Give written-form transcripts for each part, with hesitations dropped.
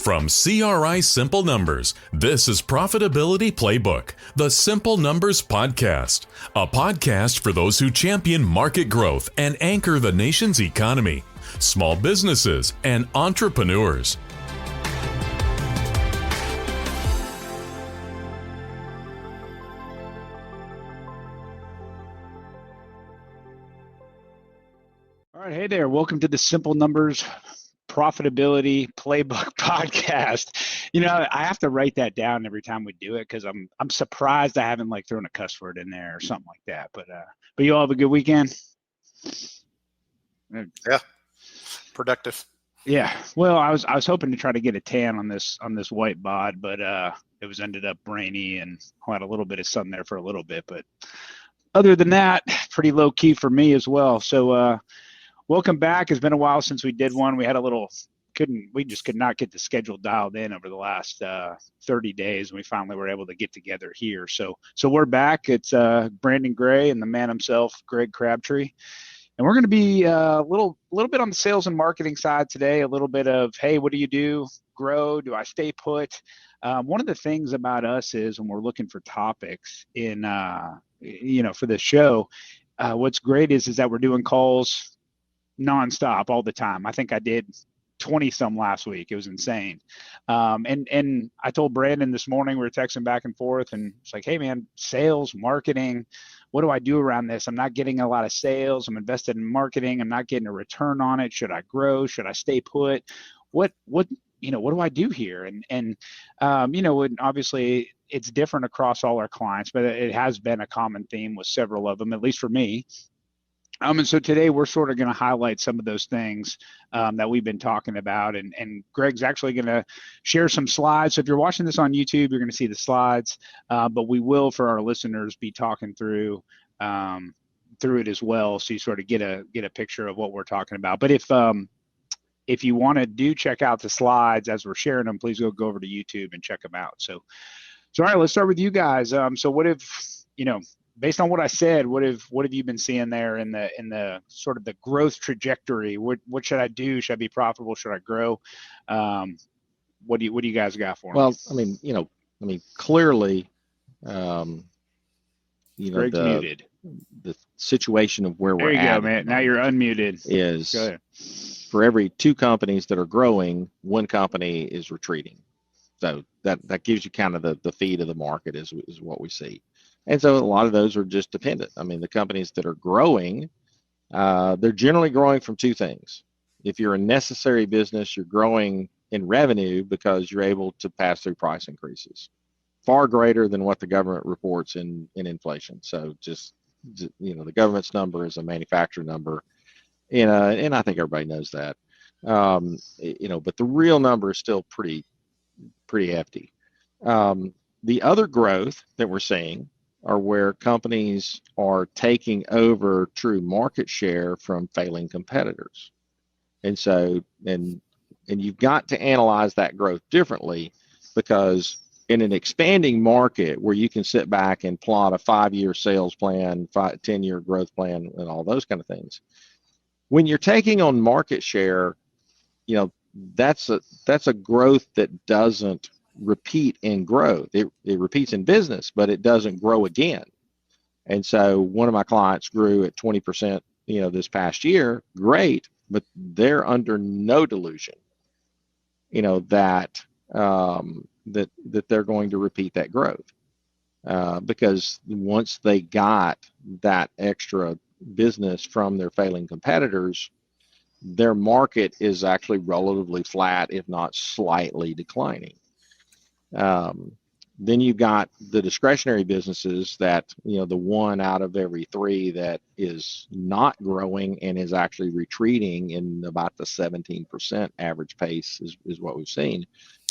From CRI Simple Numbers, this is Profitability Playbook, the Simple Numbers Podcast, a podcast for those who champion market growth and anchor the nation's economy, small businesses, and entrepreneurs. All right, hey there. Welcome to the Simple Numbers Profitability Playbook Podcast. You know, I have to write that down every time we do it because I'm surprised I haven't thrown a cuss word in there or something like that. But you all have a good weekend. Yeah, productive. Yeah. Well, I was hoping to try to get a tan on this white bod, but it was ended up rainy and I had a little bit of sun there for a little bit. But other than that, pretty low key for me as well. So welcome back. It's been a while since we did one. We had we just could not get the schedule dialed in over the last 30 days. And we finally were able to get together here. So we're back. It's Brandon Gray and the man himself, Greg Crabtree. And we're going to be a little bit on the sales and marketing side today, a little bit of, hey, what do you do? Grow? Do I stay put? One of the things about us is when we're looking for topics in, for the show, what's great is that we're doing calls nonstop all the time. I think I did 20 some last week. It was insane. And I told Brandon this morning, we were texting back and forth, and it's like, hey man, sales, marketing, what do I do around this? I'm not getting a lot of sales. I'm invested in marketing. I'm not getting a return on it. Should I grow? Should I stay put? What do I do here? And obviously it's different across all our clients, but it has been a common theme with several of them, at least for me. And so today we're sort of going to highlight some of those things that we've been talking about. And Greg's actually going to share some slides. So if you're watching this on YouTube, you're going to see the slides, but we will, for our listeners, be talking through it as well. So you sort of get a picture of what we're talking about. But if you want to check out the slides as we're sharing them, please go over to YouTube and check them out. So all right, let's start with you guys. So what if, based on what I said, what have you been seeing there in the sort of the growth trajectory? What should I do? Should I be profitable? Should I grow? What do you guys got for me? Well, clearly, Greg's muted. The situation of where we're at. There you go, man. Now you're unmuted. Is for every two companies that are growing, one company is retreating. So that gives you kind of the feed of the market is what we see. And so a lot of those are just dependent. I mean, the companies that are growing, they're generally growing from two things. If you're a necessary business, you're growing in revenue because you're able to pass through price increases, far greater than what the government reports in inflation. So just, the government's number is a manufacturer number, and I think everybody knows that. But the real number is still pretty hefty. The other growth that we're seeing are where companies are taking over true market share from failing competitors. And so, and you've got to analyze that growth differently, because in an expanding market where you can sit back and plot a 5-year sales plan, 10-year growth plan, and all those kind of things, when you're taking on market share, that's a growth that doesn't repeat in growth. It repeats in business, but it doesn't grow again. And so one of my clients grew at 20%, this past year. Great, but they're under no delusion, that they're going to repeat that growth, because once they got that extra business from their failing competitors, their market is actually relatively flat, if not slightly declining. Then you've got the discretionary businesses that, the one out of every three that is not growing and is actually retreating in about the 17% average pace is what we've seen.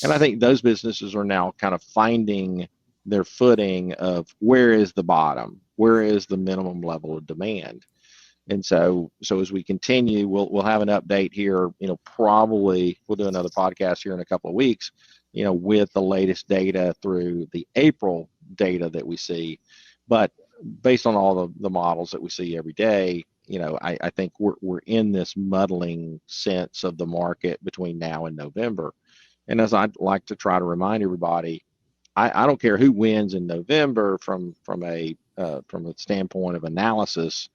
And I think those businesses are now kind of finding their footing of where is the bottom, where is the minimum level of demand. And so as we continue, we'll have an update here, probably we'll do another podcast here in a couple of weeks, with the latest data through the April data that we see. But based on all the models that we see every day, I think we're in this muddling sense of the market between now and November. And as I'd like to try to remind everybody, I don't care who wins in November from a standpoint of analysis.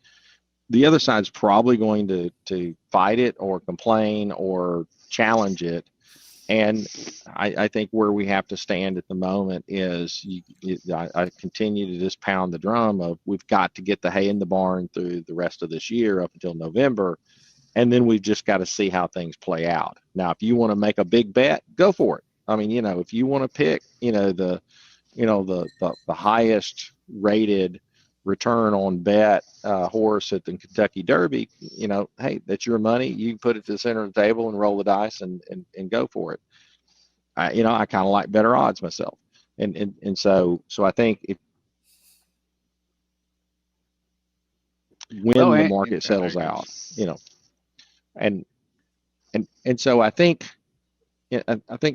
The other side's probably going to fight it or complain or challenge it. And I think where we have to stand at the moment is I continue to just pound the drum of we've got to get the hay in the barn through the rest of this year up until November. And then we've just got to see how things play out. Now, if you want to make a big bet, go for it. I mean, if you want to pick, the highest rated return on bet horse at the Kentucky Derby, hey, that's your money. You can put it to the center of the table and roll the dice and go for it. I kind of like better odds myself. And so I think when the market settles out, and so I think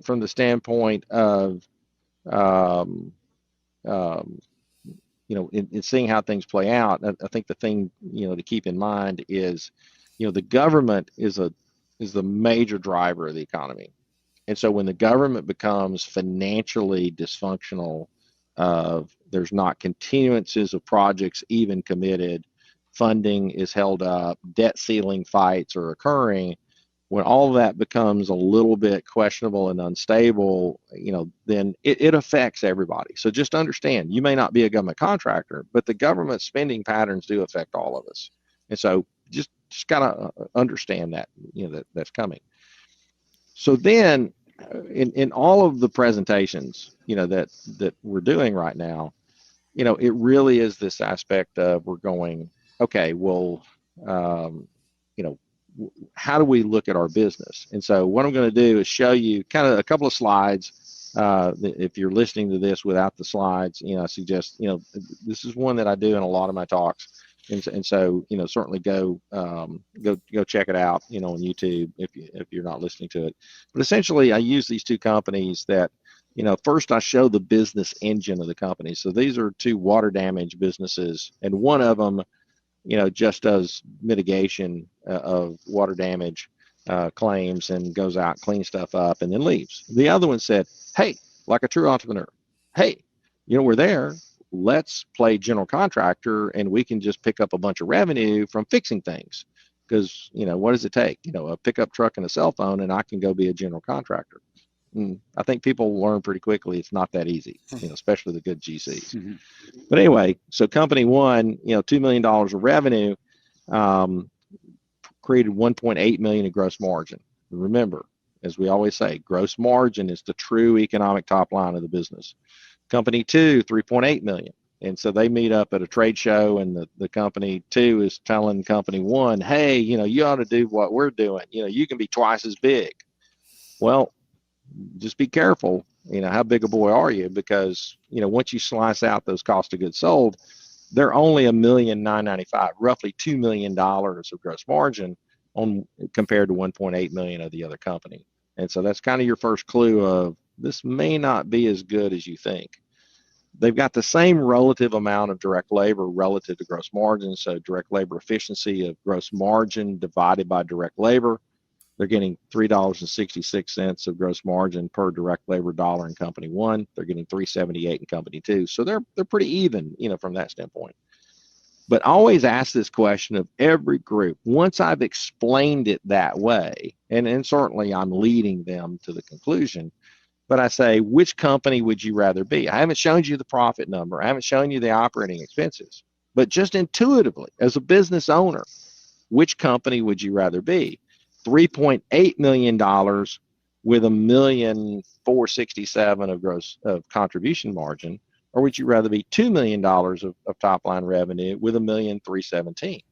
from the standpoint of, in seeing how things play out, I think the thing, to keep in mind is, the government is the major driver of the economy. And so when the government becomes financially dysfunctional, there's not continuances of projects even committed, funding is held up, debt ceiling fights are occurring, when all of that becomes a little bit questionable and unstable, then it affects everybody. So just understand, you may not be a government contractor, but the government spending patterns do affect all of us. And so just gotta understand that, that's coming. So then in all of the presentations, that we're doing right now, it really is this aspect of we're going, okay, well, how do we look at our business? And so what I'm going to do is show you kind of a couple of slides. If you're listening to this without the slides, I suggest, this is one that I do in a lot of my talks. And so, certainly go check it out, on YouTube if you're not listening to it. But essentially, I use these two companies that, first I show the business engine of the company. So these are two water damage businesses, and one of them, just does mitigation of water damage claims and goes out, cleans stuff up, and then leaves. The other one said, hey, like a true entrepreneur, hey, we're there. Let's play general contractor, and we can just pick up a bunch of revenue from fixing things. Because, what does it take? A pickup truck and a cell phone, and I can go be a general contractor. I think people learn pretty quickly it's not that easy, especially the good GCs. Mm-hmm. But anyway, so company one, $2 million of revenue, created $1.8 million in gross margin. Remember, as we always say, gross margin is the true economic top line of the business. Company two, $3.8 million. And so they meet up at a trade show, and the company two is telling company one, hey, you ought to do what we're doing. You can be twice as big. Well, just be careful, how big a boy are you? Because, once you slice out those cost of goods sold, they're only $1,995,000, roughly $2 million of gross margin compared to 1.8 million of the other company. And so that's kind of your first clue of this may not be as good as you think. They've got the same relative amount of direct labor relative to gross margin. So direct labor efficiency of gross margin divided by direct labor. They're getting $3.66 of gross margin per direct labor dollar in company one. They're getting $3.78 in company two. So they're pretty even, from that standpoint. But I always ask this question of every group. Once I've explained it that way, and certainly I'm leading them to the conclusion, but I say, which company would you rather be? I haven't shown you the profit number. I haven't shown you the operating expenses. But just intuitively, as a business owner, which company would you rather be? $3.8 million with $1,467,000 of contribution margin, or would you rather be $2 million of top line revenue with $1,317,000?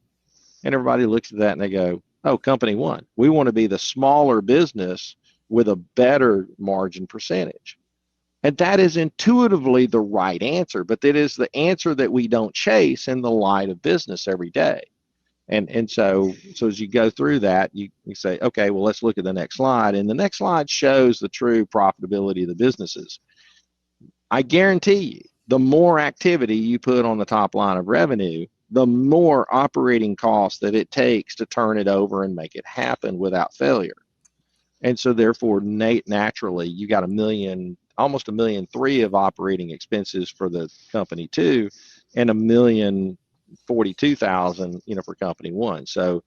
And everybody looks at that and they go, oh, company one. We want to be the smaller business with a better margin percentage. And that is intuitively the right answer, but it is the answer that we don't chase in the light of business every day. And so as you go through that, you say, okay, well, let's look at the next slide. And the next slide shows the true profitability of the businesses. I guarantee you, the more activity you put on the top line of revenue, the more operating costs that it takes to turn it over and make it happen without failure. And so therefore, naturally, you got almost $1.3 million of operating expenses for the company two, and $1,042,000, for company one. So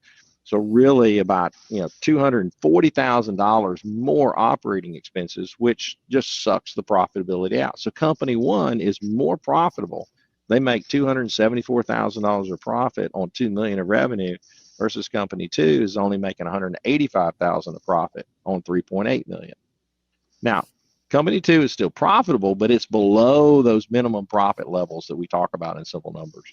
really about, $240,000 more operating expenses, which just sucks the profitability out. So company one is more profitable. They make $274,000 of profit on $2 million of revenue, versus company two is only making $185,000 of profit on $3.8 million. Now, company two is still profitable, but it's below those minimum profit levels that we talk about in simple numbers.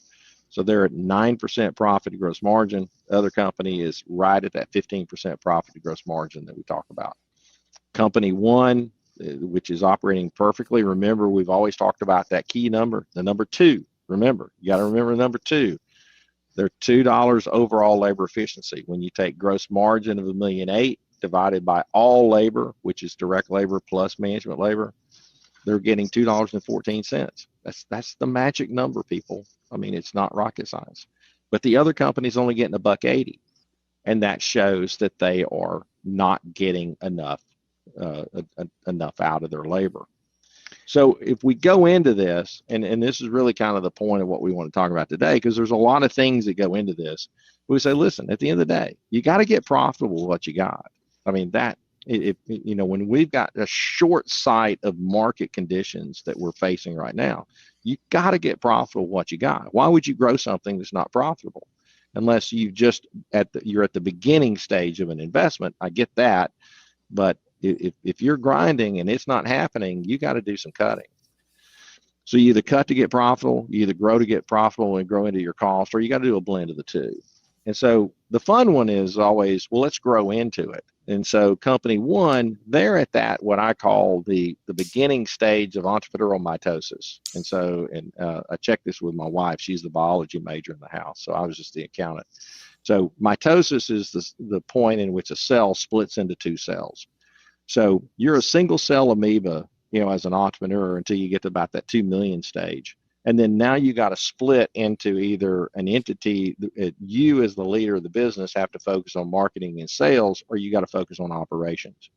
So they're at 9% profit to gross margin. The other company is right at that 15% profit to gross margin that we talk about. Company one, which is operating perfectly. Remember, we've always talked about that key number, the number two. Remember, you got to remember number two. They're $2 overall labor efficiency. When you take gross margin of $1.8 million divided by all labor, which is direct labor plus management labor, they're getting $2.14. That's the magic number, people. I mean, it's not rocket science. But the other company's only getting $1.80, and that shows that they are not getting enough out of their labor. So if we go into this, and this is really kind of the point of what we want to talk about today, because there's a lot of things that go into this. We say, listen, at the end of the day, you got to get profitable with what you got. I mean, when we've got a short sight of market conditions that we're facing right now, you got to get profitable with what you got. Why would you grow something that's not profitable? Unless you're at the beginning stage of an investment. I get that, but if you're grinding and it's not happening, you got to do some cutting. So you either cut to get profitable, you either grow to get profitable and grow into your cost, or you got to do a blend of the two. And so the fun one is always, well, let's grow into it. And so company one, they're at that, what I call the beginning stage of entrepreneurial mitosis. And so, I checked this with my wife. She's the biology major in the house. So I was just the accountant. So mitosis is the point in which a cell splits into two cells. So you're a single cell amoeba, as an entrepreneur until you get to about that 2 million stage. And then now you got to split into either an entity, you as the leader of the business have to focus on marketing and sales, or you got to focus on operations.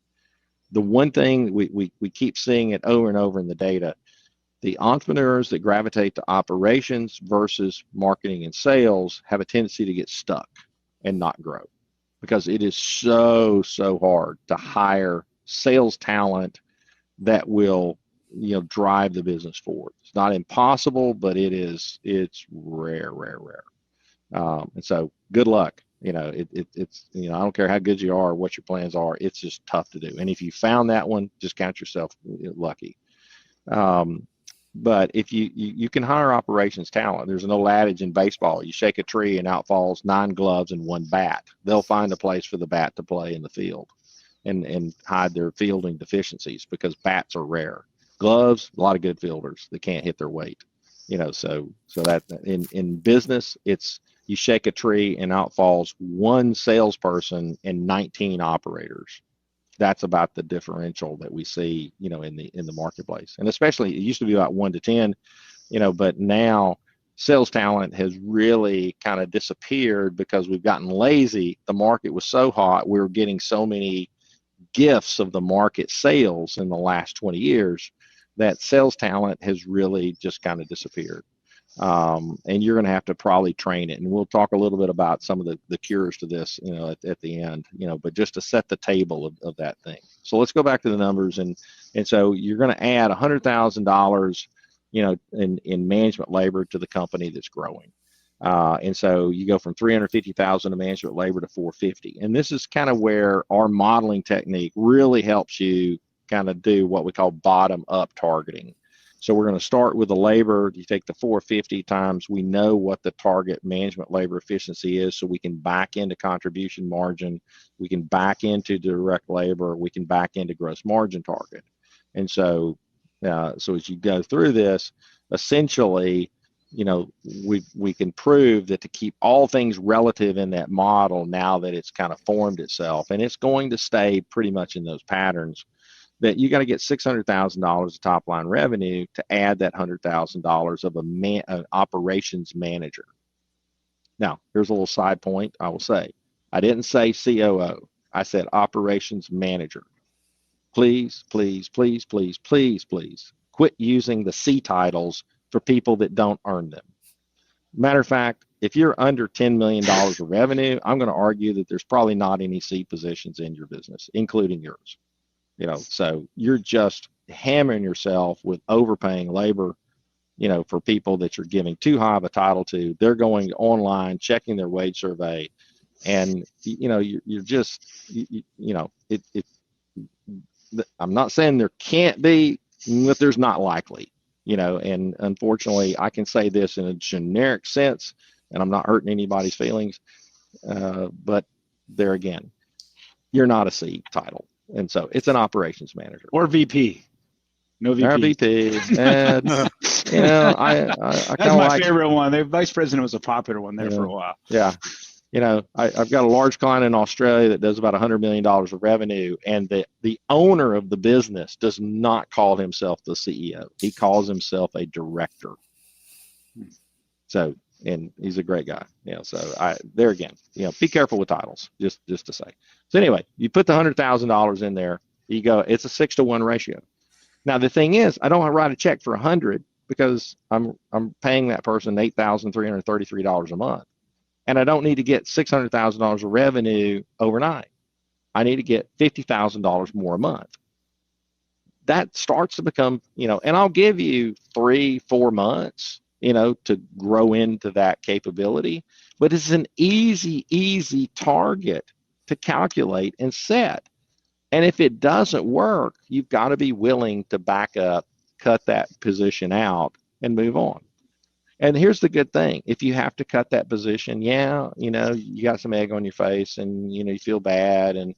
The one thing we keep seeing it over and over in the data, the entrepreneurs that gravitate to operations versus marketing and sales have a tendency to get stuck and not grow, because it is so hard to hire sales talent that will drive the business forward. It's not impossible, but it's rare. And so good luck. It's I don't care how good you are or what your plans are, it's just tough to do. And if you found that one, just count yourself lucky. But if you can hire operations talent, there's an old adage in baseball, you shake a tree and out falls 9 gloves and 1 bat. They'll find a place for the bat to play in the field and hide their fielding deficiencies, because bats are rare. Gloves, a lot of good fielders that can't hit their weight. So that in business, it's you shake a tree and out falls 1 salesperson and 19 operators. That's about the differential that we see, in the marketplace. And especially, it used to be about 1 to 10, but now sales talent has really kind of disappeared because we've gotten lazy. The market was so hot. We were getting so many gifts of the market sales in the last 20 years that sales talent has really just kind of disappeared. And you're going to have to probably train it. And we'll talk a little bit about some of the cures to this, at the end, but just to set the table of that thing. So let's go back to the numbers. And so you're going to add $100,000, in management labor to the company that's growing. And so you go from $350,000 of management labor to $450,000. And this is kind of where our modeling technique really helps you kind of do what we call bottom up targeting. So we're going to start with the labor. You take the 450 times, we know what the target management labor efficiency is, so we can back into contribution margin, we can back into direct labor, we can back into gross margin target. And so as you go through this, essentially, we can prove that to keep all things relative in that model, now that it's kind of formed itself, and it's going to stay pretty much in those patterns, that you got to get $600,000 of top line revenue to add that $100,000 of an operations manager. Now, here's a little side point I will say. I didn't say COO. I said operations manager. Please, please, please, please, please, please quit using the C titles for people that don't earn them. Matter of fact, if you're under $10 million of revenue, I'm going to argue that there's probably not any C positions in your business, including yours. So you're just hammering yourself with overpaying labor, for people that you're giving too high of a title to. They're going online, checking their wage survey, and you're just, I'm not saying there can't be, but there's not likely, and unfortunately I can say this in a generic sense, and I'm not hurting anybody's feelings, but there again, you're not a C title. And so it's an operations manager. Or VP. No VP. Or VP. And, I That's my favorite one. The vice president was a popular one there for a while. Yeah. I've got a large client in Australia that does about $100 million of revenue, and the owner of the business does not call himself the CEO. He calls himself a director. So, and he's a great guy. So there again, be careful with titles, just to say. So anyway, you put the $100,000 in there, you go, it's a 6-to-1 ratio. Now the thing is, I don't write a check for 100 because I'm paying that person $8,333 a month. And I don't need to get $600,000 of revenue overnight. I need to get $50,000 more a month. That starts to become, and I'll give you 3-4 months, to grow into that capability. But it's an easy target to calculate and set. And if it doesn't work, you've got to be willing to back up, cut that position out, and move on. And here's the good thing. If you have to cut that position, you got some egg on your face and, you feel bad, and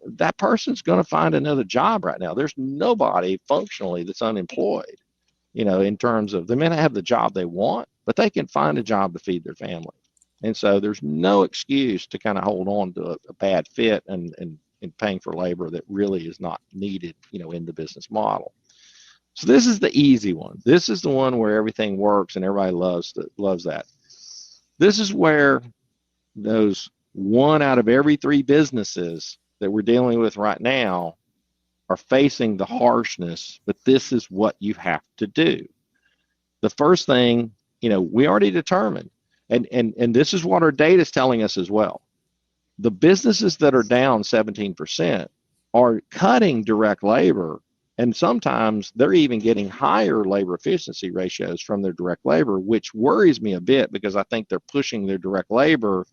that person's going to find another job right now. There's nobody functionally that's unemployed, in terms of they may not have the job they want, but they can find a job to feed their family. And so there's no excuse to kind of hold on to a bad fit and paying for labor that really is not needed, in the business model. So this is the easy one. This is the one where everything works and everybody loves that. This is where those 1 out of every 3 businesses that we're dealing with right now are facing the harshness, but this is what you have to do. The first thing, we already determined, and this is what our data is telling us as well. The businesses that are down 17% are cutting direct labor, and sometimes they're even getting higher labor efficiency ratios from their direct labor, which worries me a bit because I think they're pushing their direct labor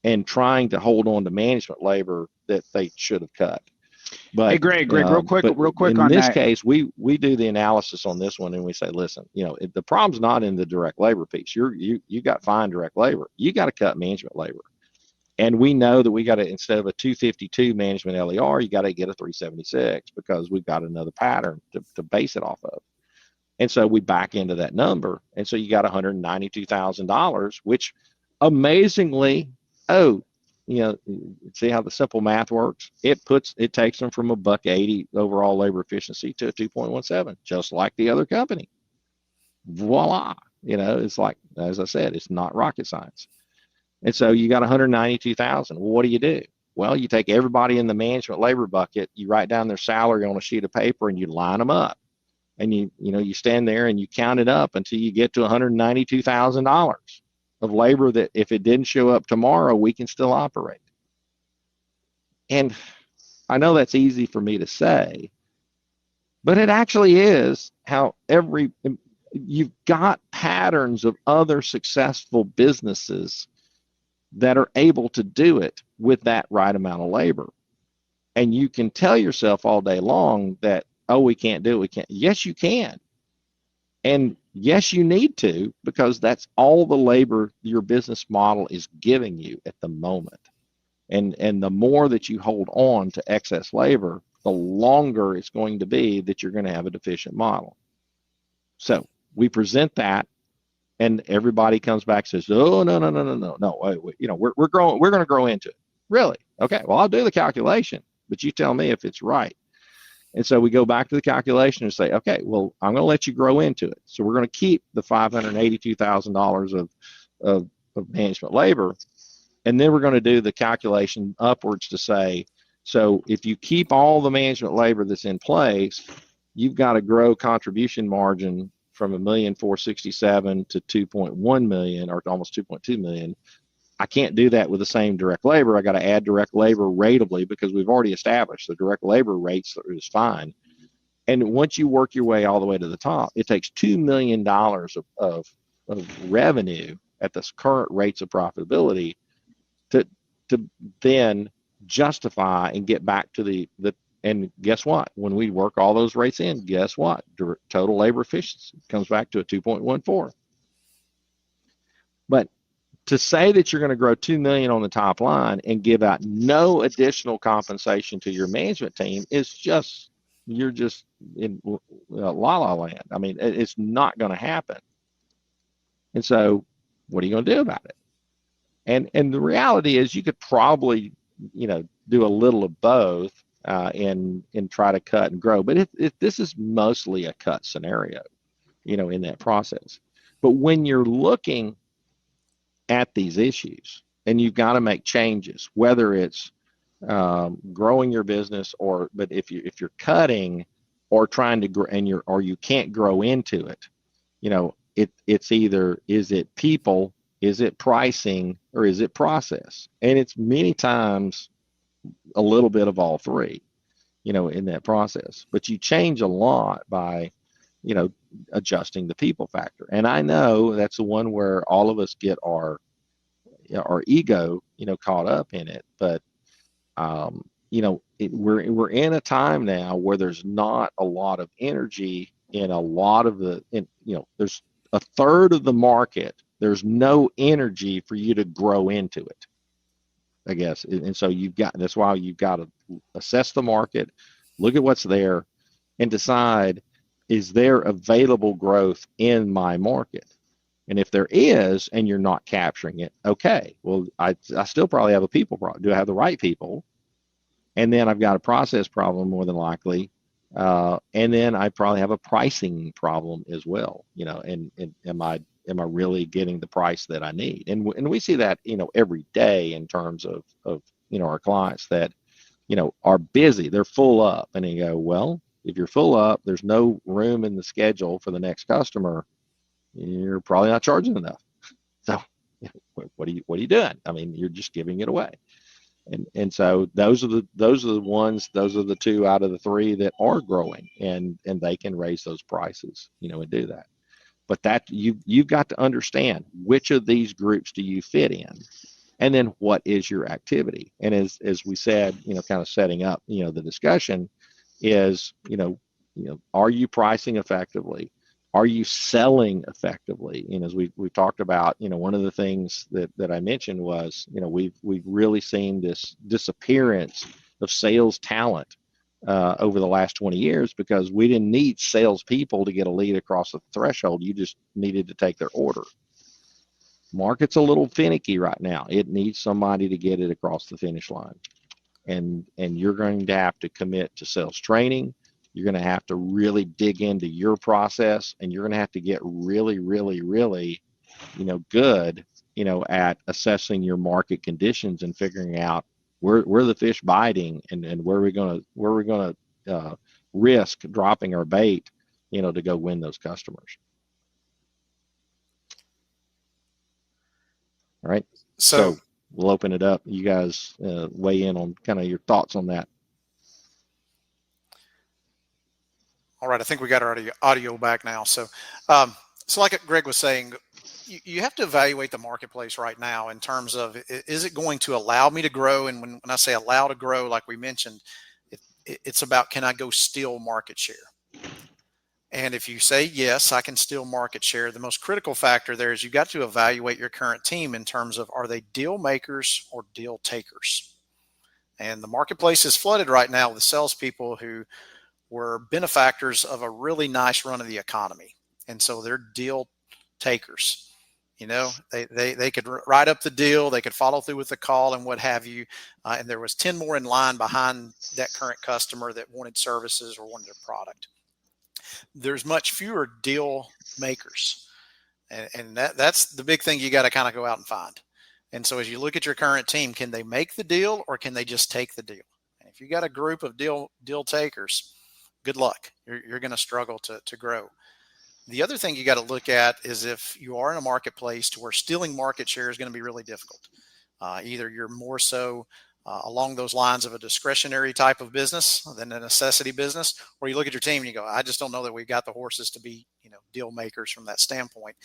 and trying to hold on to management labor that they should have cut. But hey, Greg, real quick on that. In this case, we do the analysis on this one and we say, listen, the problem's not in the direct labor piece. You got fine direct labor. You got to cut management labor. And we know that we got to, instead of a 252 management LER, you got to get a 376 because we've got another pattern to base it off of. And so we back into that number. And so you got $192,000, which amazingly, see how the simple math works? It takes them from $1.80 overall labor efficiency to a 2.17, just like the other company. Voila. It's like, as I said, it's not rocket science. And so you got $192,000. Well, what do? Well, you take everybody in the management labor bucket, you write down their salary on a sheet of paper and you line them up. And you stand there and you count it up until you get to $192,000 of labor that if it didn't show up tomorrow, we can still operate. And I know that's easy for me to say, but it actually is how you've got patterns of other successful businesses that are able to do it with that right amount of labor. And you can tell yourself all day long that, we can't do it. We can't. Yes, you can. And yes, you need to, because that's all the labor your business model is giving you at the moment. And the more that you hold on to excess labor, the longer it's going to be that you're going to have a deficient model. So we present that, and everybody comes back and says, "Oh, no, wait, we're growing. We're going to grow into it." Really? Okay. Well, I'll do the calculation, but you tell me if it's right. And so we go back to the calculation and say, okay, well, I'm going to let you grow into it. So we're going to keep the $582,000 of management labor, And then we're going to do the calculation upwards to say, so if you keep all the management labor that's in place, you've got to grow contribution margin from $1,467,000 to 2.1 million, or almost 2.2 million. I can't do that with the same direct labor. I got to add direct labor ratably because we've already established the direct labor rates is fine. And once you work your way all the way to the top, it takes $2 million of revenue at the current rates of profitability to then justify and get back to the and guess what? When we work all those rates in, guess what? Total labor efficiency comes back to a 2.14. But to say that you're going to grow 2 million on the top line and give out no additional compensation to your management team is just, you're just in la la land. I mean, it's not going to happen. And so what are you going to do about it? And the reality is you could probably, do a little of both and try to cut and grow. But this is mostly a cut scenario, in that process. But when you're looking at these issues and you've got to make changes, whether it's growing your business but if you're cutting or trying to grow or you can't grow into it, it's either, is it people, is it pricing, or is it process? And it's many times a little bit of all three, in that process. But you change a lot by, adjusting the people factor. And I know that's the one where all of us get our ego, caught up in it. But, we're in a time now where there's not a lot of energy in a lot of there's a third of the market. There's no energy for you to grow into it, I guess. And so that's why you've got to assess the market, look at what's there, and decide, is there available growth in my market? And if there is, and you're not capturing it, okay, well, I still probably have a people problem. Do I have the right people? And then I've got a process problem more than likely. And then I probably have a pricing problem as well, and am I really getting the price that I need? And we see that, every day in terms of our clients that, are busy, they're full up, and you go, well, if you're full up, there's no room in the schedule for the next customer, you're probably not charging enough. So what are you doing? I mean, you're just giving it away. And so those are the two out of the three that are growing, and they can raise those prices, and do that. But that you've got to understand, which of these groups do you fit in, and then what is your activity? And as we said, kind of setting up, the discussion is, are you pricing effectively? Are you selling effectively? As we've talked about, one of the things that I mentioned was, we've really seen this disappearance of sales talent over the last 20 years because we didn't need salespeople to get a lead across the threshold. You just needed to take their order. Market's a little finicky right now. It needs somebody to get it across the finish line. And you're going to have to commit to sales training. You're going to have to really dig into your process, and you're going to have to get really, really, really, good, at assessing your market conditions and figuring out where the fish biting and where we're going to risk dropping our bait, to go win those customers. All right. So we'll open it up. You guys weigh in on kind of your thoughts on that. All right, I think we got our audio back now. So like Greg was saying, you have to evaluate the marketplace right now in terms of, is it going to allow me to grow? And when I say allow to grow, like we mentioned, it's about, can I go steal market share? And if you say, yes, I can steal market share, the most critical factor there is you've got to evaluate your current team in terms of, are they deal makers or deal takers? And the marketplace is flooded right now with salespeople who were benefactors of a really nice run of the economy. And so they're deal takers. They could write up the deal, they could follow through with the call and what have you. And there was 10 more in line behind that current customer that wanted services or wanted a product. There's much fewer deal makers. And that's the big thing you got to kind of go out and find. And so as you look at your current team, can they make the deal or can they just take the deal? And if you got a group of deal takers, good luck. You're going to struggle to grow. The other thing you got to look at is if you are in a marketplace to where stealing market share is going to be really difficult. Either you're more so along those lines of a discretionary type of business than a necessity business, or you look at your team and you go, I just don't know that we've got the horses to be, deal makers from that standpoint.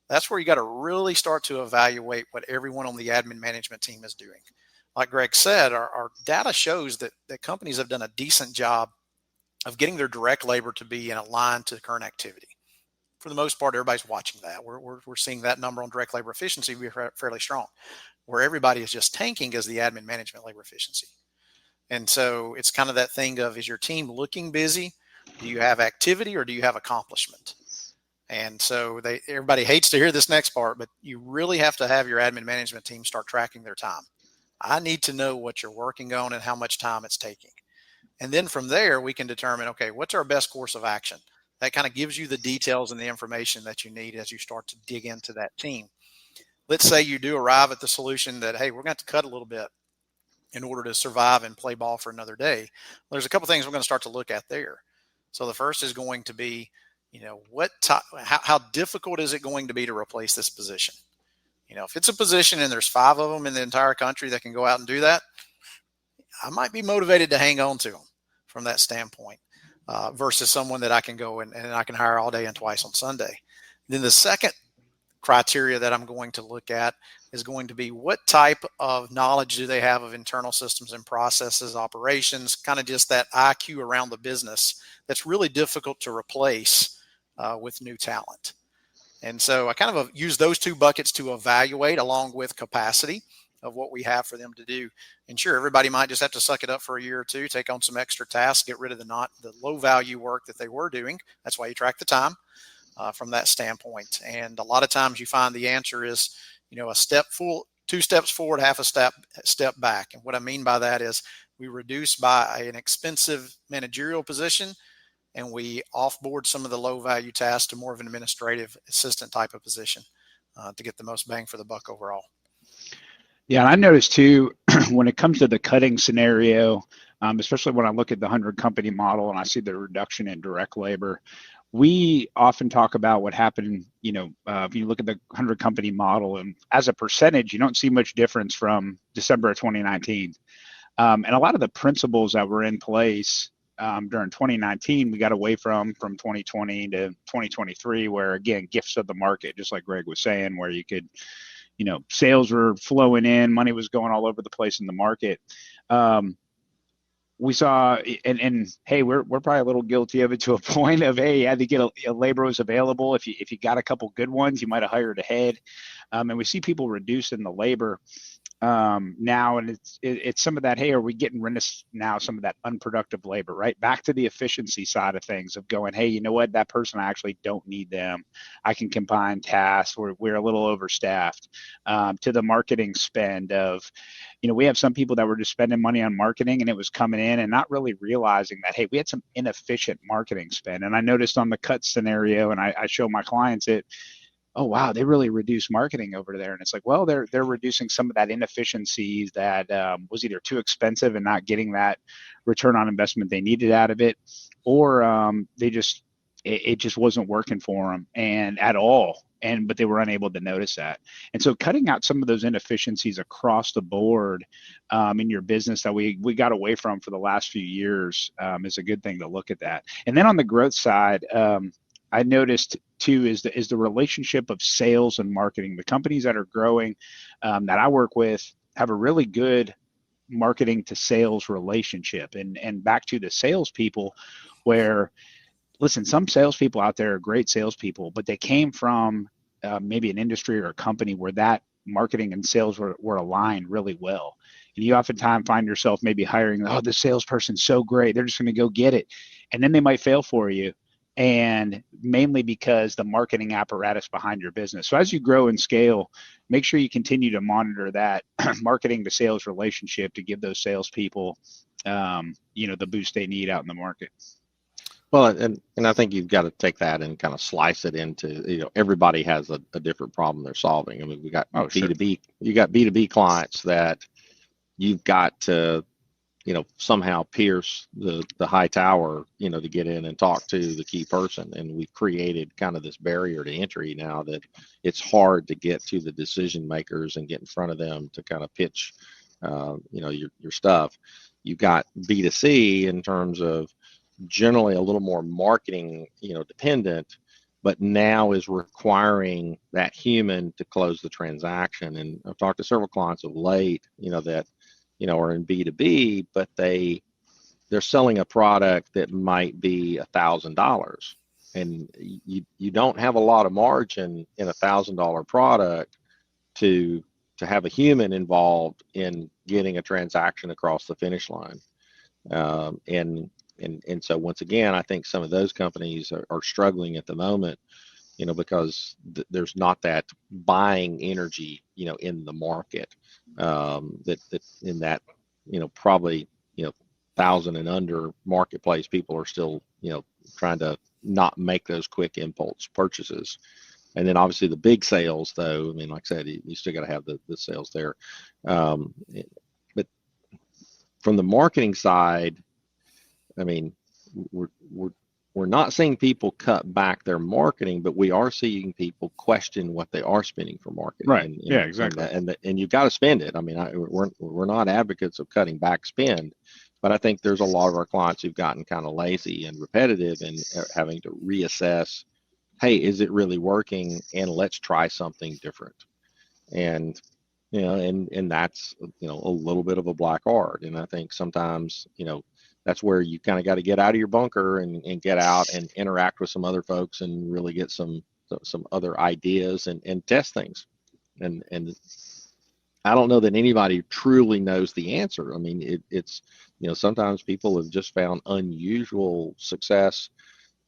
That's where you got to really start to evaluate what everyone on the admin management team is doing. Like Greg said, our data shows that companies have done a decent job of getting their direct labor to be in a line to the current activity. For the most part, everybody's watching that. We're seeing that number on direct labor efficiency be fairly strong. Where everybody is just tanking is the admin management labor efficiency. And so it's kind of that thing of, is your team looking busy? Do you have activity or do you have accomplishment? And so everybody hates to hear this next part, but you really have to have your admin management team start tracking their time. I need to know what you're working on and how much time it's taking. And then from there, we can determine, okay, what's our best course of action? That kind of gives you the details and the information that you need as you start to dig into that team. Let's say you do arrive at the solution that, hey, we're going to have to cut a little bit in order to survive and play ball for another day. Well, there's a couple things we're going to start to look at there. So the first is going to be, how difficult is it going to be to replace this position? If it's a position and there's 5 of them in the entire country that can go out and do that, I might be motivated to hang on to them from that standpoint versus someone that I can go and I can hire all day and twice on Sunday. Then the second criteria that I'm going to look at is going to be, what type of knowledge do they have of internal systems and processes, operations, kind of just that IQ around the business that's really difficult to replace with new talent. And so I kind of use those 2 buckets to evaluate, along with capacity of what we have for them to do. And sure, everybody might just have to suck it up for a year or 2, take on some extra tasks, get rid of the low value work that they were doing. That's why you track the time from that standpoint. And a lot of times you find the answer is, a 2 steps forward, half a step back. And what I mean by that is we reduce by an expensive managerial position, and we offboard some of the low value tasks to more of an administrative assistant type of position to get the most bang for the buck overall. Yeah, and I noticed too, when it comes to the cutting scenario, especially when I look at the 100 company model and I see the reduction in direct labor, we often talk about what happened, if you look at the 100 company model, and as a percentage, you don't see much difference from December of 2019. And a lot of the principles that were in place during 2019, we got away from 2020 to 2023, where, again, gifts of the market, just like Greg was saying, where you could, sales were flowing in, money was going all over the place in the market. We saw, and hey, we're probably a little guilty of it to a point of, hey, you had to get a labor was available. If you got a couple good ones, you might have hired ahead. And we see people reducing the labor now, and it's some of that, hey, are we getting rid of now some of that unproductive labor, right? Back to the efficiency side of things of going, hey, you know what, that person, I actually don't need them. I can combine tasks. We're a little overstaffed. To the marketing spend of, we have some people that were just spending money on marketing and it was coming in and not really realizing that, hey, we had some inefficient marketing spend. And I noticed on the cut scenario, and I show my clients it, oh, wow, they really reduced marketing over there. And it's like, well, they're reducing some of that inefficiencies that was either too expensive and not getting that return on investment they needed out of it, or it just wasn't working for them and at all. But they were unable to notice that. And so cutting out some of those inefficiencies across the board in your business that we got away from for the last few years is a good thing to look at that. And then on the growth side, I noticed too is the relationship of sales and marketing. The companies that are growing that I work with have a really good marketing to sales relationship. And back to the salespeople, where, listen, some salespeople out there are great salespeople, but they came from maybe an industry or a company where that marketing and sales were aligned really well. And you oftentimes find yourself maybe hiring, oh, the salesperson's so great, they're just going to go get it. And then they might fail for you. And mainly because the marketing apparatus behind your business. So as you grow and scale, make sure you continue to monitor that marketing to sales relationship to give those salespeople, the boost they need out in the market. Well, and I think you've got to take that and kind of slice it into, everybody has a different problem they're solving. I mean, we got Sure. B2B, you got B2B clients that you've got to, somehow pierce the high tower, to get in and talk to the key person. And we've created kind of this barrier to entry now that it's hard to get to the decision makers and get in front of them to kind of pitch, your stuff. You've got B2C in terms of generally a little more marketing, dependent, but now is requiring that human to close the transaction. And I've talked to several clients of late, that are in B2B, but they're selling a product that might be $1,000, and you don't have a lot of margin in $1,000 product to have a human involved in getting a transaction across the finish line. And so once again, I think some of those companies are struggling at the moment, because there's not that buying energy, in the market, that in that, probably, 1,000 and under marketplace, people are still, trying to not make those quick impulse purchases. And then obviously the big sales, though, I mean, like I said, you still got to have the sales there. But from the marketing side, I mean, we're not seeing people cut back their marketing, but we are seeing people question what they are spending for marketing. Right. And, Yeah, exactly. And you've got to spend it. I mean, we're not advocates of cutting back spend, but I think there's a lot of our clients who've gotten kind of lazy and repetitive and having to reassess, hey, is it really working? And let's try something different. And, and that's, a little bit of a black art. And I think sometimes, that's where you kind of got to get out of your bunker and get out and interact with some other folks and really get some other ideas and test things. And I don't know that anybody truly knows the answer. I mean, it's, sometimes people have just found unusual success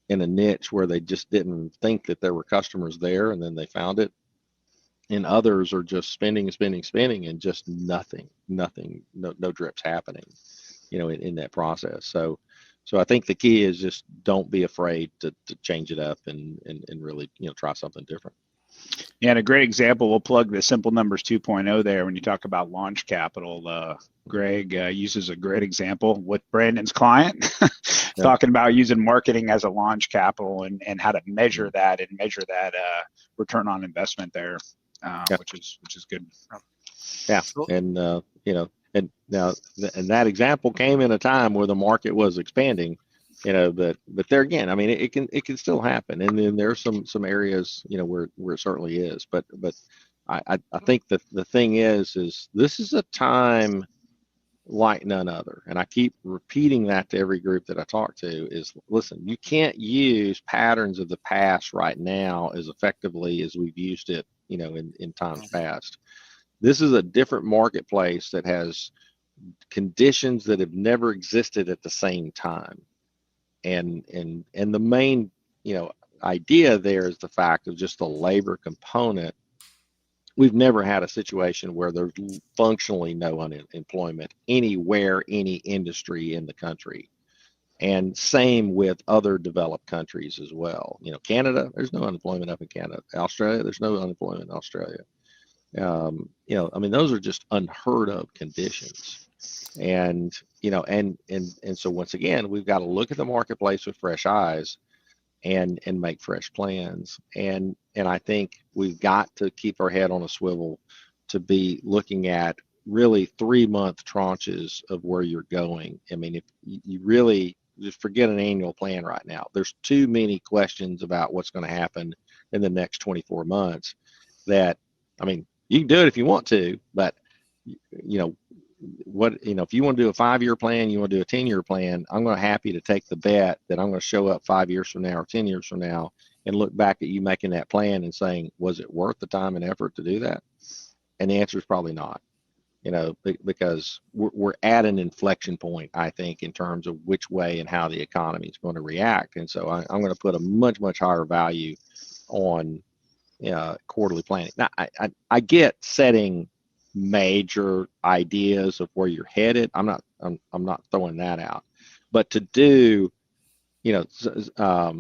in a niche where they just didn't think that there were customers there, and then they found it. And others are just spending and just nothing, no drips happening, in that process. So I think the key is just don't be afraid to change it up and really, try something different. Yeah, and a great example, we'll plug the Simple Numbers 2.0 there when you talk about launch capital. Greg uses a great example with Brandon's client, talking about using marketing as a launch capital and how to measure that return on investment there, which is good. Yeah, and and now and that example came in a time where the market was expanding, but there again, I mean, it can still happen, and then there's some areas, where it certainly is, but I think that the thing is this is a time like none other, and I keep repeating that to every group that I talk to is, listen, you can't use patterns of the past right now as effectively as we've used it, in times past. This is a different marketplace that has conditions that have never existed at the same time. And the main, idea there is the fact of just the labor component. We've never had a situation where there's functionally no unemployment anywhere, any industry in the country. And same with other developed countries as well. Canada, there's no unemployment up in Canada. Australia, there's no unemployment in Australia. I mean, those are just unheard of conditions. And, and so once again, we've got to look at the marketplace with fresh eyes and make fresh plans. And I think we've got to keep our head on a swivel to be looking at really 3-month tranches of where you're going. I mean, if you really just forget an annual plan right now, there's too many questions about what's going to happen in the next 24 months that, I mean, you can do it if you want to, but if you want to do a 5-year plan, you want to do a 10-year plan, I'm going to happy to take the bet that I'm going to show up 5 years from now or 10 years from now and look back at you making that plan and saying, was it worth the time and effort to do that? And the answer is probably not, because we're at an inflection point, I think, in terms of which way and how the economy is going to react. And so I'm going to put a much, much higher value on quarterly planning. Now, I get setting major ideas of where you're headed. I'm not throwing that out, but to do our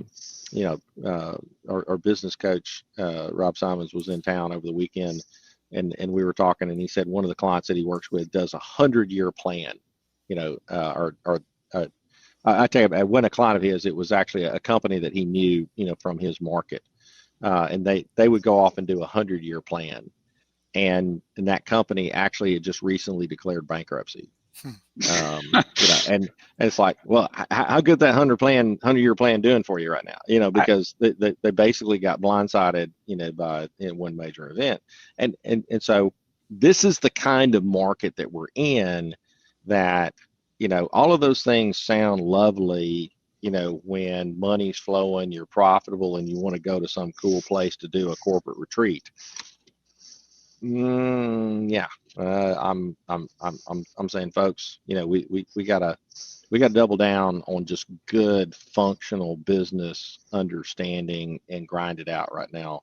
business coach, Rob Simons, was in town over the weekend, and we were talking, and he said one of the clients that he works with does 100-year plan. I tell you, when a client of his, it was actually a company that he knew, from his market, and they would go off and do 100-year plan, and that company actually had just recently declared bankruptcy. And it's like, well, how good that 100-year plan doing for you right now? Because they basically got blindsided, by one major event, and so this is the kind of market that we're in. That all of those things sound lovely, when money's flowing, you're profitable, and you want to go to some cool place to do a corporate retreat. Yeah. I'm saying, folks, we gotta double down on just good functional business understanding and grind it out right now.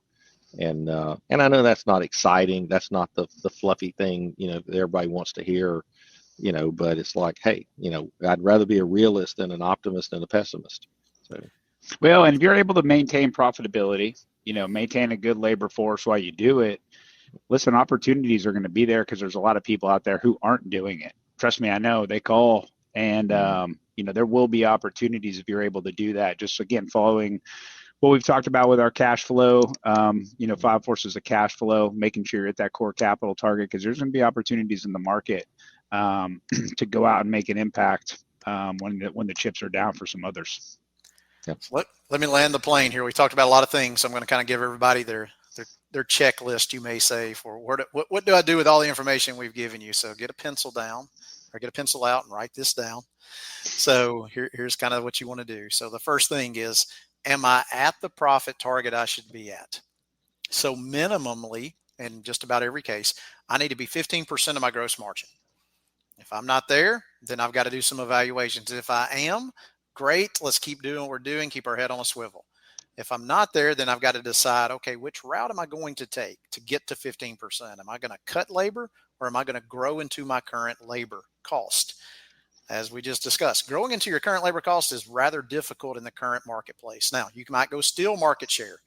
And I know that's not exciting. That's not the fluffy thing, that everybody wants to hear, but it's like, hey, I'd rather be a realist than an optimist and a pessimist. So, well, and if you're able to maintain profitability, maintain a good labor force while you do it, listen, opportunities are going to be there because there's a lot of people out there who aren't doing it. Trust me, I know they call, and there will be opportunities if you're able to do that. Just again, following what we've talked about with our cash flow, 5 forces of cash flow, making sure you're at that core capital target, because there's going to be opportunities in the market to go out and make an impact when the chips are down for some others. Yep. Let me land the plane here. We talked about a lot of things. So I'm going to kind of give everybody their checklist, you may say, for what do I do with all the information we've given you? So get a pencil down, or get a pencil out and write this down. So here's kind of what you want to do. So the first thing is, am I at the profit target I should be at? So minimally, in just about every case, I need to be 15% of my gross margin. If I'm not there, then I've got to do some evaluations. If I am, great, let's keep doing what we're doing, keep our head on a swivel. If I'm not there, then I've got to decide, okay, which route am I going to take to get to 15%? Am I going to cut labor, or am I going to grow into my current labor cost? As we just discussed, growing into your current labor cost is rather difficult in the current marketplace. Now, you might go steal market share,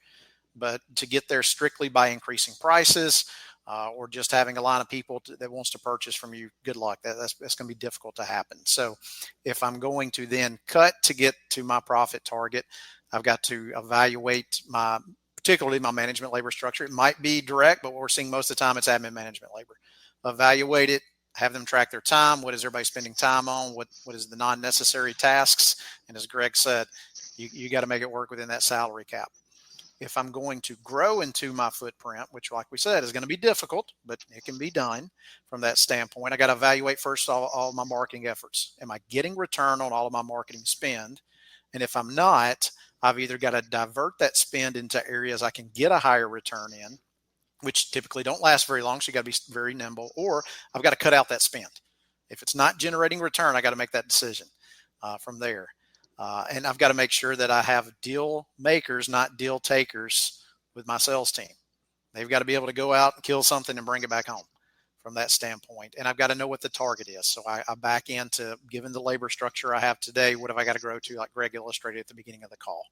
but to get there strictly by increasing prices or just having a line of people that wants to purchase from you, good luck. That's going to be difficult to happen. So if I'm going to then cut to get to my profit target, I've got to evaluate particularly my management labor structure. It might be direct, but what we're seeing most of the time, it's admin management labor. Evaluate it, have them track their time. What is everybody spending time on? What is the non-necessary tasks? And as Greg said, you got to make it work within that salary cap. If I'm going to grow into my footprint, which, like we said, is going to be difficult, but it can be done from that standpoint, I got to evaluate first all my marketing efforts. Am I getting return on all of my marketing spend? And if I'm not, I've either got to divert that spend into areas I can get a higher return in, which typically don't last very long, so you got to be very nimble, or I've got to cut out that spend. If it's not generating return, I got to make that decision from there. And I've got to make sure that I have deal makers, not deal takers, with my sales team. They've got to be able to go out and kill something and bring it back home from that standpoint. And I've got to know what the target is. So I back into, given the labor structure I have today, what have I got to grow to, like Greg illustrated at the beginning of the call.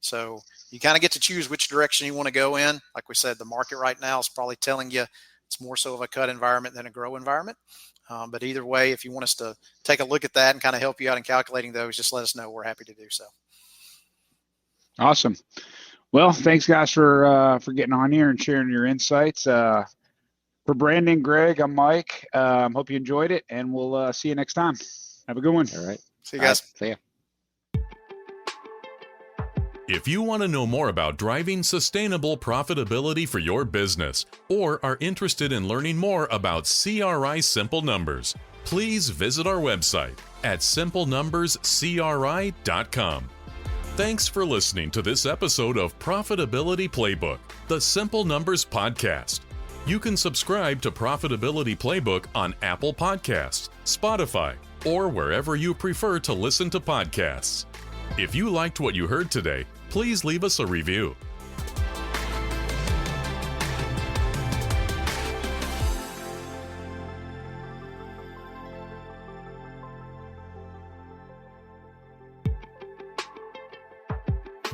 So you kind of get to choose which direction you want to go in. Like we said, the market right now is probably telling you it's more so of a cut environment than a grow environment. But either way, if you want us to take a look at that and kind of help you out in calculating those, just let us know. We're happy to do so. Awesome. Well, thanks guys for getting on here and sharing your insights. For Brandon, Greg, I'm Mike. Hope you enjoyed it, and we'll see you next time. Have a good one. All right. See you guys. See ya. If you want to know more about driving sustainable profitability for your business, or are interested in learning more about CRI Simple Numbers, please visit our website at simplenumberscri.com. Thanks for listening to this episode of Profitability Playbook, the Simple Numbers Podcast. You can subscribe to Profitability Playbook on Apple Podcasts, Spotify, or wherever you prefer to listen to podcasts. If you liked what you heard today, please leave us a review.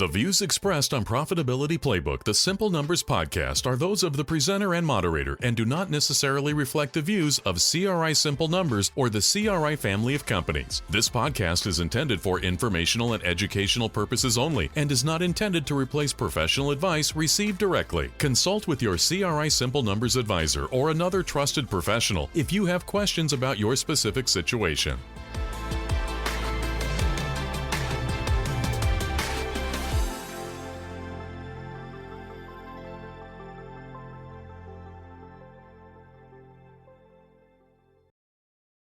The views expressed on Profitability Playbook, the Simple Numbers podcast, are those of the presenter and moderator and do not necessarily reflect the views of CRI Simple Numbers or the CRI family of companies. This podcast is intended for informational and educational purposes only and is not intended to replace professional advice received directly. Consult with your CRI Simple Numbers advisor or another trusted professional if you have questions about your specific situation.